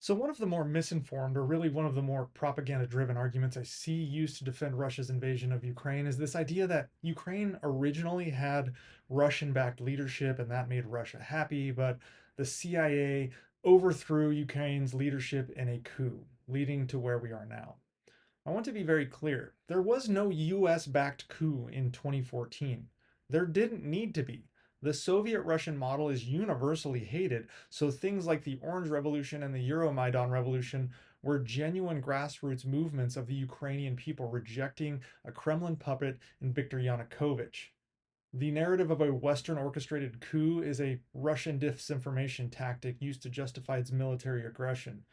So one of the more misinformed, or really one of the more propaganda-driven arguments I see used to defend Russia's invasion of Ukraine is this idea that Ukraine originally had Russian-backed leadership and that made Russia happy, but the CIA overthrew Ukraine's leadership in a coup, leading to where we are now. I want to be very clear. There was no US-backed coup in 2014. There didn't need to be. The Soviet-Russian model is universally hated, so things like the Orange Revolution and the Euromaidan Revolution were genuine grassroots movements of the Ukrainian people rejecting a Kremlin puppet in Viktor Yanukovych. The narrative of a Western orchestrated coup is a Russian disinformation tactic used to justify its military aggression.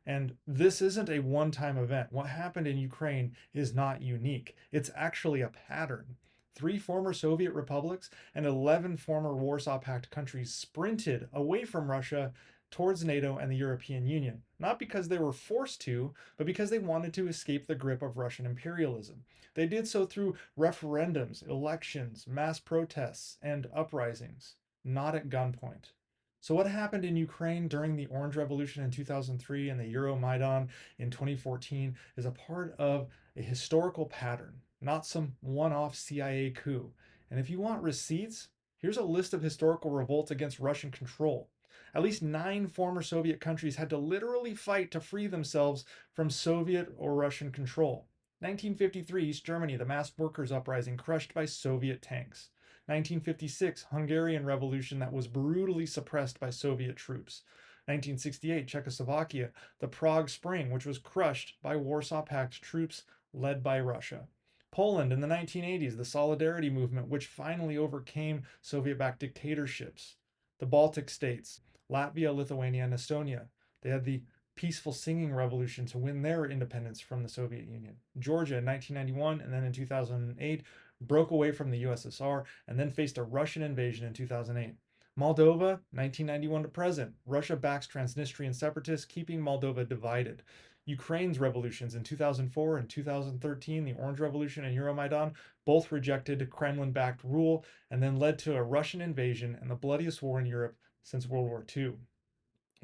And this isn't a one time event. What happened in Ukraine is not unique, it's actually a pattern. Three former Soviet republics and 11 former Warsaw Pact countries sprinted away from Russia towards NATO and the European Union, not because they were forced to, but because they wanted to escape the grip of Russian imperialism. They did so through referendums, elections, mass protests, and uprisings, not at gunpoint. So what happened in Ukraine during the Orange Revolution in 2003 and the Euromaidan in 2014 is a part of a historical pattern, not some one-off CIA coup. And if you want receipts, here's a list of historical revolts against Russian control. At least 9 former Soviet countries had to literally fight to free themselves from Soviet or Russian control. 1953, East Germany, the mass workers' uprising crushed by Soviet tanks. 1956, Hungarian Revolution that was brutally suppressed by Soviet troops. 1968, Czechoslovakia, the Prague Spring, which was crushed by Warsaw Pact troops led by Russia. Poland in the 1980s, the Solidarity Movement, which finally overcame Soviet backed dictatorships. The Baltic states, Latvia, Lithuania, and Estonia. They had the peaceful singing revolution to win their independence from the Soviet Union. Georgia in 1991 and then in 2008 broke away from the USSR and then faced a Russian invasion in 2008. Moldova, 1991 to present. Russia backs Transnistrian separatists, keeping Moldova divided. Ukraine's revolutions in 2004 and 2013, the Orange Revolution and Euromaidan, both rejected Kremlin backed rule and then led to a Russian invasion and the bloodiest war in Europe since World War II.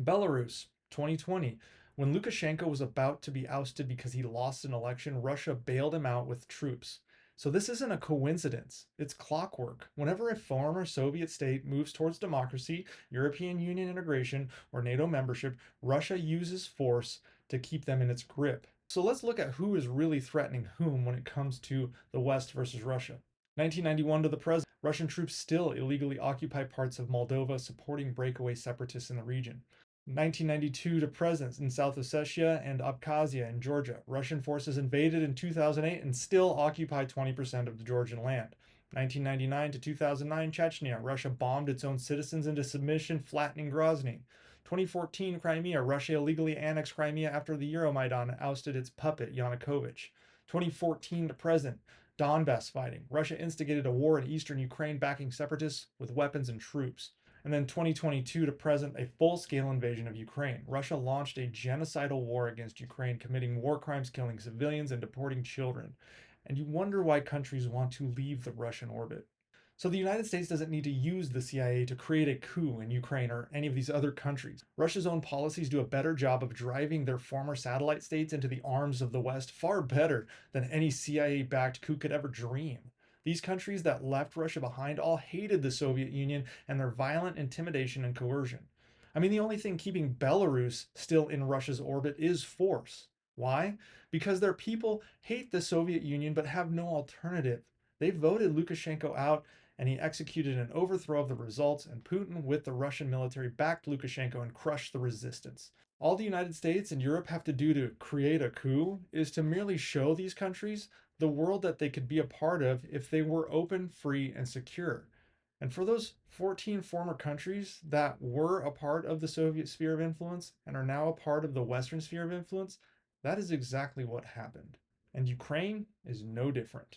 Belarus, 2020. When Lukashenko was about to be ousted because he lost an election, Russia bailed him out with troops. So this isn't a coincidence. It's clockwork. Whenever a former Soviet state moves towards democracy, European Union integration, or NATO membership, Russia uses force to keep them in its grip. So let's look at who is really threatening whom when it comes to the West versus Russia. 1991 to the present, Russian troops still illegally occupy parts of Moldova, supporting breakaway separatists in the region. 1992 to present in South Ossetia and Abkhazia in Georgia. Russian forces invaded in 2008 and still occupy 20% of the Georgian land. 1999 to 2009 Chechnya. Russia bombed its own citizens into submission, flattening Grozny. 2014 Crimea. Russia illegally annexed Crimea after the Euromaidan ousted its puppet Yanukovych. 2014 to present Donbass fighting. Russia instigated a war in eastern Ukraine backing separatists with weapons and troops. And then 2022 to present, a full-scale invasion of Ukraine. Russia launched a genocidal war against Ukraine, committing war crimes, killing civilians, and deporting children. And you wonder why countries want to leave the Russian orbit. So the United States doesn't need to use the CIA to create a coup in Ukraine or any of these other countries. Russia's own policies do a better job of driving their former satellite states into the arms of the West, far better than any CIA-backed coup could ever dream. These countries that left Russia behind all hated the Soviet Union and their violent intimidation and coercion. I mean, the only thing keeping Belarus still in Russia's orbit is force. Why? Because their people hate the Soviet Union but have no alternative. They voted Lukashenko out and he executed an overthrow of the results, and Putin, with the Russian military, backed Lukashenko and crushed the resistance. All the United States and Europe have to do to create a coup is to merely show these countries the world that they could be a part of if they were open, free, and secure. And for those 14 former countries that were a part of the Soviet sphere of influence and are now a part of the Western sphere of influence, that is exactly what happened. And Ukraine is no different.